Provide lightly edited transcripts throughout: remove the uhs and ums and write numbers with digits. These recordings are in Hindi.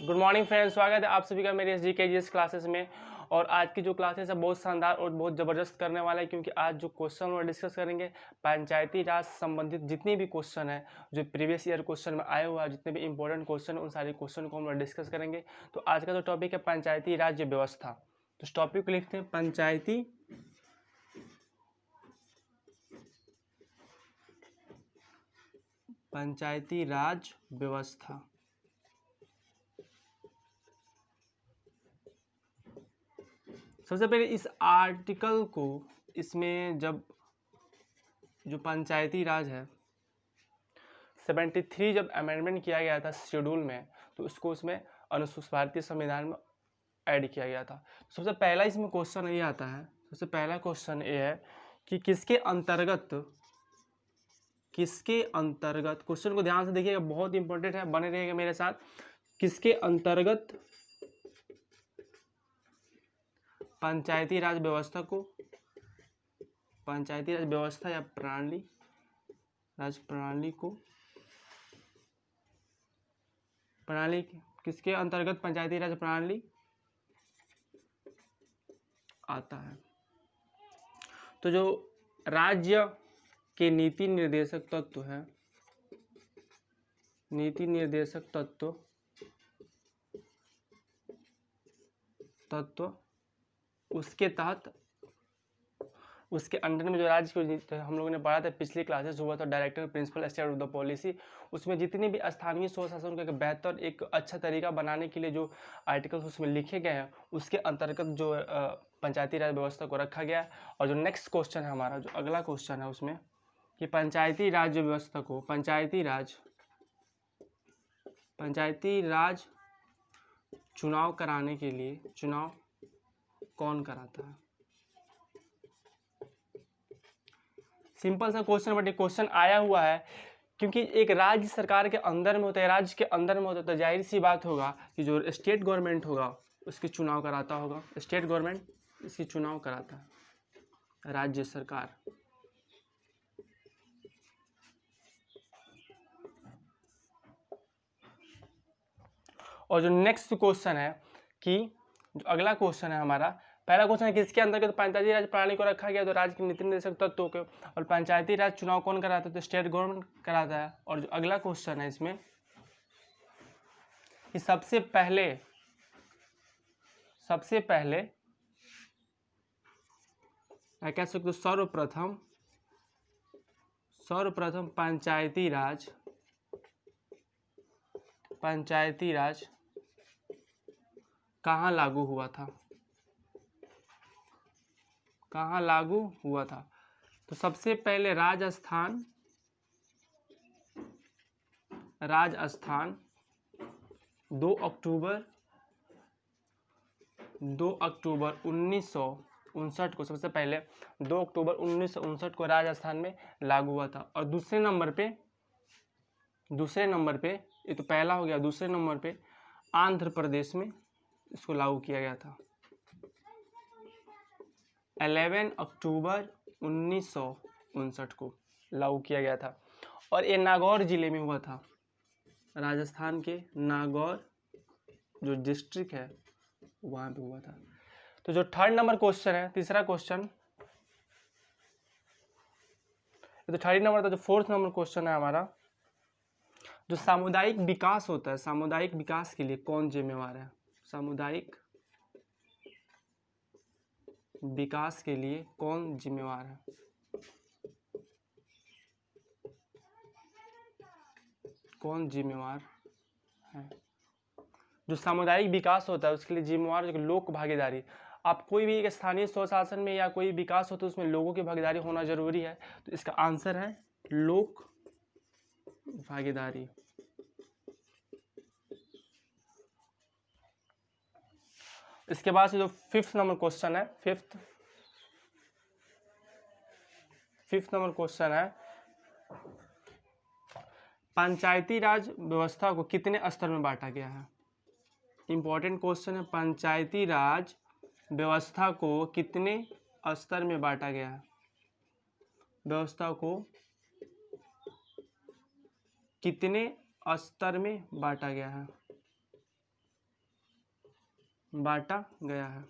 गुड मॉर्निंग फ्रेंड्स, स्वागत है आप सभी का मेरे एस जी के जी एस क्लासेस में। और आज की जो क्लासेस है बहुत शानदार और बहुत ज़बरदस्त करने वाला है, क्योंकि आज जो क्वेश्चन वो डिस्कस करेंगे पंचायती राज संबंधित जितनी भी क्वेश्चन है, जो प्रीवियस ईयर क्वेश्चन में आए हुआ है, जितने भी इंपॉर्टेंट क्वेश्चन है उन सारे क्वेश्चन को हम लोग डिस्कस करेंगे। तो आज का जो टॉपिक है पंचायती राज्य व्यवस्था, तो इस टॉपिक को लिखते हैं पंचायती राज व्यवस्था। सबसे पहले इस आर्टिकल को, इसमें जब जो पंचायती राज है 73 जब अमेंडमेंट किया गया था शेड्यूल में, तो उसको उसमें अनुसूचित भारतीय संविधान में ऐड किया गया था। सबसे पहला इसमें क्वेश्चन ये आता है, सबसे पहला क्वेश्चन ये है कि किसके अंतर्गत, क्वेश्चन को ध्यान से देखिएगा, बहुत इंपॉर्टेंट है, बने रहिएगा मेरे साथ। किसके अंतर्गत पंचायती राज व्यवस्था को, पंचायती राज व्यवस्था या प्रणाली किसके अंतर्गत पंचायती राज प्रणाली आता है। तो जो राज्य के नीति निर्देशक तत्व उसके तहत, उसके अंडर में जो राज्य को हम लोगों ने पढ़ा था, पिछली क्लासेस हुआ था director principal state of the policy, उसमें जितने भी स्थानीय स्वयं शासन का बेहतर एक अच्छा तरीका बनाने के लिए जो आर्टिकल्स उसमें लिखे गए हैं, उसके अंतर्गत जो पंचायती राज व्यवस्था को रखा गया है। और जो नेक्स्ट क्वेश्चन है हमारा, जो अगला क्वेश्चन है उसमें कि पंचायती राज व्यवस्था को, पंचायती राज चुनाव कराने के लिए चुनाव कौन कराता है। सिंपल सा क्वेश्चन, बट क्वेश्चन आया हुआ है क्योंकि एक राज्य सरकार के अंदर में होता है, राज्य के अंदर में होता है, तो जाहिर सी बात होगा कि जो स्टेट गवर्नमेंट होगा उसकी चुनाव कराता होगा, स्टेट गवर्नमेंट इसकी चुनाव कराता है, राज्य सरकार। और जो नेक्स्ट क्वेश्चन है कि जो अगला क्वेश्चन है हमारा, पहला क्वेश्चन है किसके अंतर्गत तो पंचायती राज प्रणाली को रखा गया, तो राज्य के नीति निर्देशक तत्वों के, और पंचायती राज चुनाव कौन कराता है, तो स्टेट गवर्नमेंट कराता है। और जो अगला क्वेश्चन है इसमें कि सबसे पहले मैं कह सकता हूँ सर्वप्रथम पंचायती राज कहाँ लागू हुआ था, तो सबसे पहले राजस्थान 2 अक्टूबर 1959 को, सबसे पहले 2 अक्टूबर 1959 को राजस्थान में लागू हुआ था। और दूसरे नंबर पे ये तो पहला हो गया, दूसरे नंबर पे आंध्र प्रदेश में इसको लागू किया गया था 11 अक्टूबर 1959 को लागू किया गया था। और ये नागौर जिले में हुआ था, राजस्थान के नागौर जो डिस्ट्रिक्ट है वहाँ पे हुआ था। तो जो थर्ड नंबर क्वेश्चन है, तीसरा क्वेश्चन, तो थर्ड नंबर था। जो फोर्थ नंबर क्वेश्चन है हमारा, जो सामुदायिक विकास होता है, सामुदायिक विकास के लिए कौन जिम्मेवार है, सामुदायिक विकास के लिए कौन जिम्मेवार है। जो सामुदायिक विकास होता है उसके लिए जिम्मेवार जो लोक भागीदारी। आप कोई भी एक स्थानीय स्वशासन में या कोई विकास हो तो उसमें लोगों की भागीदारी होना जरूरी है, तो इसका आंसर है लोक भागीदारी। इसके बाद से जो फिफ्थ नंबर क्वेश्चन है, फिफ्थ नंबर क्वेश्चन है, पंचायती राज व्यवस्था को कितने स्तर में बांटा गया है। इंपॉर्टेंट क्वेश्चन है, पंचायती राज व्यवस्था को कितने स्तर में बांटा गया है, व्यवस्था को कितने स्तर में बांटा गया है। बांटा गया है।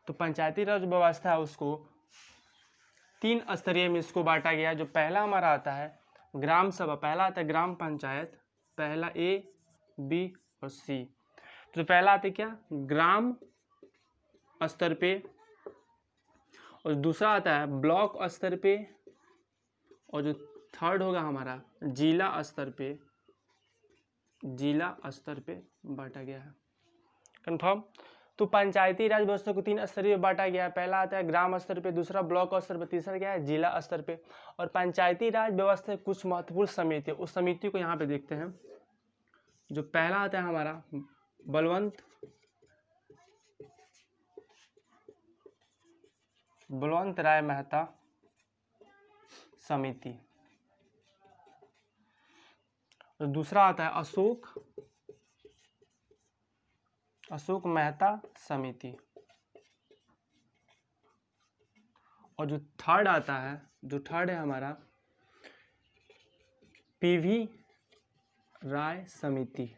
तो पंचायती राज व्यवस्था है उसको 3 स्तरीय में इसको बांटा गया है। जो पहला हमारा आता है ग्राम सभा, पहला आता है ग्राम पंचायत, पहला A, B और C। तो पहला आता है क्या, ग्राम स्तर पे, और दूसरा आता है ब्लॉक स्तर पे, और जो थर्ड होगा हमारा जिला स्तर पे, जिला स्तर पे बांटा गया है। कंफर्म। तो पंचायती राज व्यवस्था को 3 स्तरीय में बांटा गया है। पहला आता है ग्राम स्तर पे, दूसरा ब्लॉक स्तर पे, तीसरा क्या है, जिला स्तर पे। और पंचायती राज व्यवस्था की कुछ महत्वपूर्ण समिति, उस समिति को यहाँ पे देखते हैं। जो पहला आता है हमारा बलवंत राय मेहता समिति। तो दूसरा आता है अशोक मेहता समिति। और जो थर्ड आता है, जो थर्ड है हमारा PV राय समिति।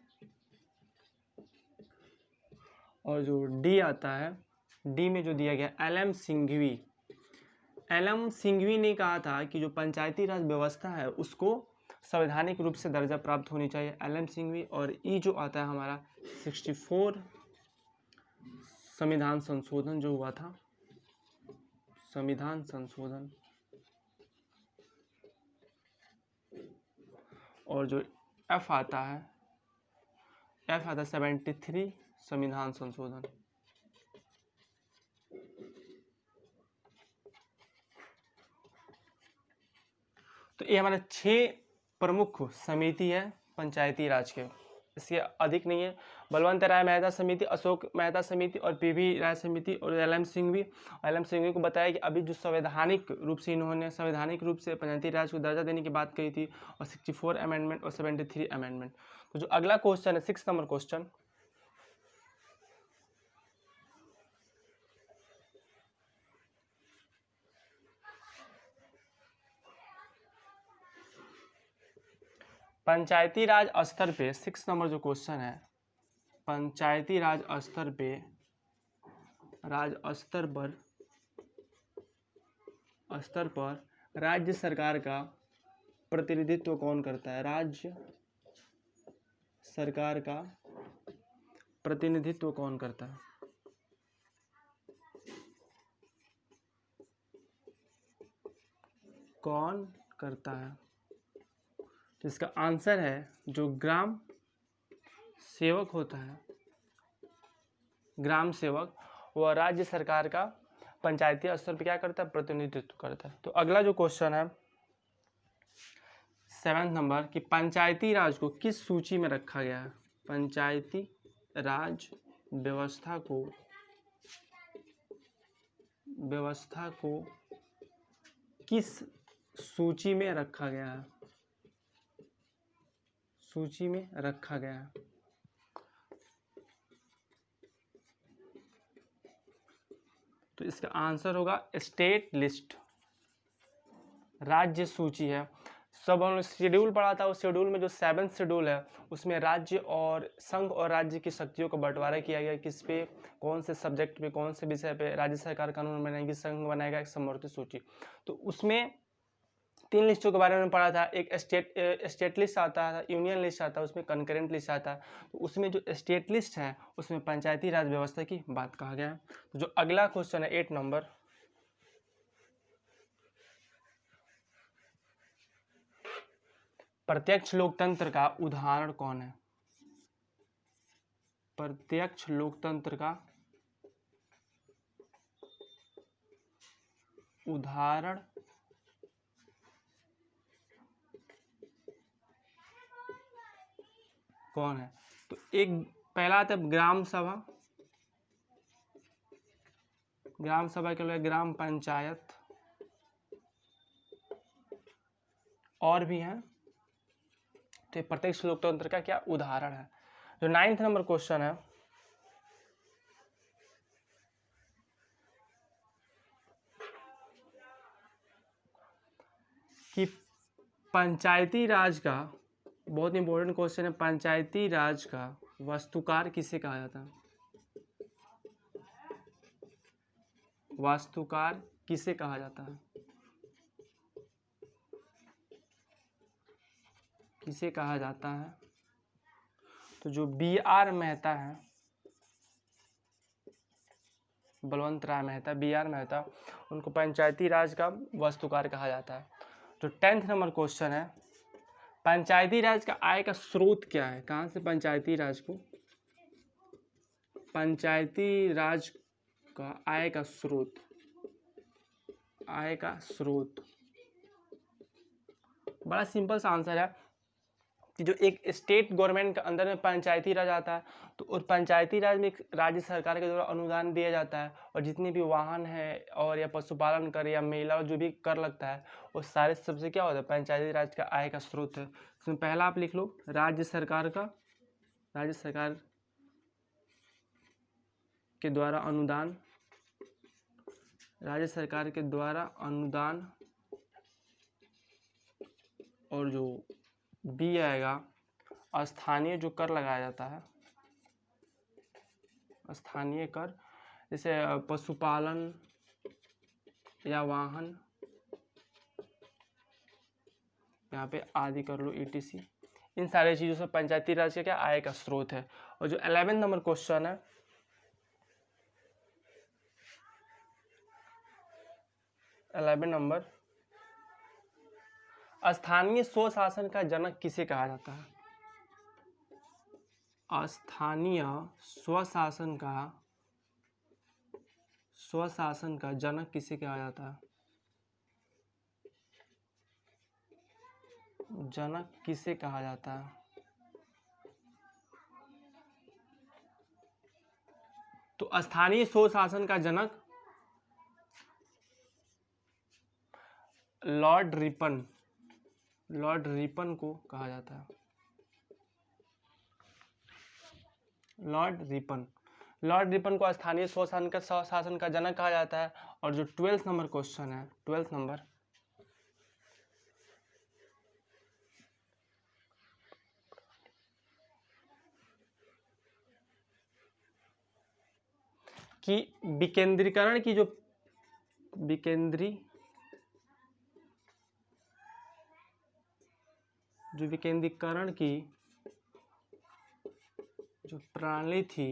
और जो डी आता है, डी में जो दिया गया LM सिंघवी। LM सिंघवी ने कहा था कि जो पंचायती राज व्यवस्था है उसको संवैधानिक रूप से दर्जा प्राप्त होनी चाहिए, LM सिंघवी। और ई जो आता है हमारा 64 संविधान संशोधन जो हुआ था, संविधान संशोधन। और जो F आता है 73 संविधान संशोधन। तो ये हमारे 6 प्रमुख समिति है पंचायती राज के, इससे अधिक नहीं है। बलवंत राय मेहता समिति, अशोक मेहता समिति और PV राय समिति और LM सिंघवी को बताया कि अभी जो संवैधानिक रूप से इन्होंने संवैधानिक रूप से पंचायती राज को दर्जा देने की बात कही थी, और 64 अमेंडमेंट और 73 अमेंडमेंट। तो जो अगला क्वेश्चन है 6 नंबर क्वेश्चन, पंचायती राज स्तर पे 6 नंबर जो क्वेश्चन है, पंचायती राज स्तर पे, स्तर पर राज्य सरकार का प्रतिनिधित्व कौन करता है? राज्य सरकार का प्रतिनिधित्व कौन करता है? कौन करता है? तो इसका आंसर है जो ग्राम सेवक होता है, ग्राम सेवक, वह राज्य सरकार का पंचायती स्तर पर क्या करता है? प्रतिनिधित्व करता है। तो अगला जो क्वेश्चन है 7 नंबर कि पंचायती राज को किस सूची में रखा गया है? पंचायती राज व्यवस्था को किस सूची में रखा गया है? सूची में रखा गया है। तो इसका आंसर होगा स्टेट लिस्ट, राज्य सूची है। सब हम शेड्यूल पढ़ा था, उस शेड्यूल में जो 7th शेड्यूल है उसमें राज्य और संघ और राज्य की शक्तियों का बंटवारा किया गया, किस पे, कौन से सब्जेक्ट पे, कौन से विषय पे राज्य सरकार कानून बनाएगी, संघ बनाएगा, एक समवर्ती सूची। तो उसमें 3 लिस्टों के बारे में पढ़ा था। एक स्टेट लिस्ट आता है, यूनियन लिस्ट आता है, उसमें कंकरेंट लिस्ट आता है। तो उसमें जो स्टेट लिस्ट है उसमें पंचायती राज व्यवस्था की बात कहा गया है। तो जो अगला क्वेश्चन है 8 नंबर, प्रत्यक्ष लोकतंत्र का उदाहरण कौन है? प्रत्यक्ष लोकतंत्र का उदाहरण कौन है? तो एक पहला आता है ग्राम सभा, ग्राम सभा के लिए ग्राम पंचायत, और भी हैं। तो प्रत्यक्ष लोकतंत्र का क्या उदाहरण है? जो 9th नंबर क्वेश्चन है कि पंचायती राज का बहुत इंपॉर्टेंट क्वेश्चन है, पंचायती राज का वास्तुकार किसे कहा जाता है? वास्तुकार किसे कहा जाता है? किसे कहा जाता है? तो जो B.R. मेहता है, बलवंत राय मेहता, B.R. मेहता, उनको पंचायती राज का वास्तुकार कहा जाता है। तो 10th नंबर क्वेश्चन है, पंचायती राज का आय का स्रोत क्या है? कहाँ से पंचायती राज को, पंचायती राज का आय का स्रोत, आय का स्रोत, बड़ा सिंपल सा आंसर है कि जो एक स्टेट गवर्नमेंट के अंदर में पंचायती राज आता है, तो उस पंचायती राज में एक राज्य सरकार के द्वारा अनुदान दिया जाता है, और जितने भी वाहन है और या पशुपालन कर या मेला जो भी कर लगता है, वो सारे सबसे क्या होता है, पंचायती राज का आय का स्रोत है। इसमें पहला आप लिख लो, राज्य सरकार का, राज्य सरकार के द्वारा अनुदान, राज्य सरकार के द्वारा अनुदान, और जो बी आएगा स्थानीय जो कर लगाया जाता है, स्थानीय कर, जैसे पशुपालन या वाहन, यहाँ पे आदि कर लो ETC, इन सारी चीज़ों से पंचायती राज का क्या आय का स्रोत है। और जो 11 नंबर क्वेश्चन है, 11 नंबर, स्थानीय स्वशासन का जनक किसे कहा जाता है? स्थानीय स्वशासन का जनक किसे कहा जाता है? जनक किसे कहा जाता है? तो स्थानीय स्वशासन का जनक लॉर्ड रिपन, लॉर्ड रिपन को कहा जाता है, लॉर्ड रिपन, लॉर्ड रिपन को स्थानीय स्वशासन का जनक कहा जाता है। और जो 12th नंबर क्वेश्चन है, 12th नंबर, कि विकेंद्रीकरण की जो विकेंद्रीकरण की जो प्रणाली थी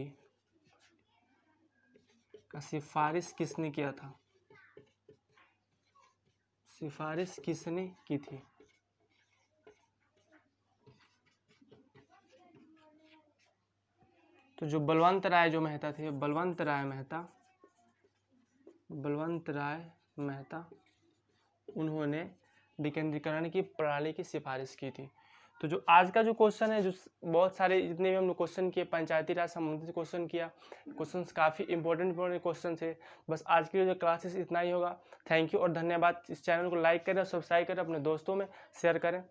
का सिफारिश किसने किया था? सिफारिश किसने की थी? तो जो बलवंत राय जो मेहता थे, बलवंत राय मेहता, उन्होंने विकेंद्रीकरण की प्रणाली की सिफारिश की थी। तो जो आज का जो क्वेश्चन है, जो बहुत सारे जितने भी हमने क्वेश्चन किए पंचायती राज संबंधित क्वेश्चन किया, क्वेश्चंस काफ़ी इंपॉर्टेंट क्वेश्चन थे। बस आज के लिए जो क्लासेस इतना ही होगा। थैंक यू और धन्यवाद। इस चैनल को लाइक करें, सब्सक्राइब करें, अपने दोस्तों में शेयर करें।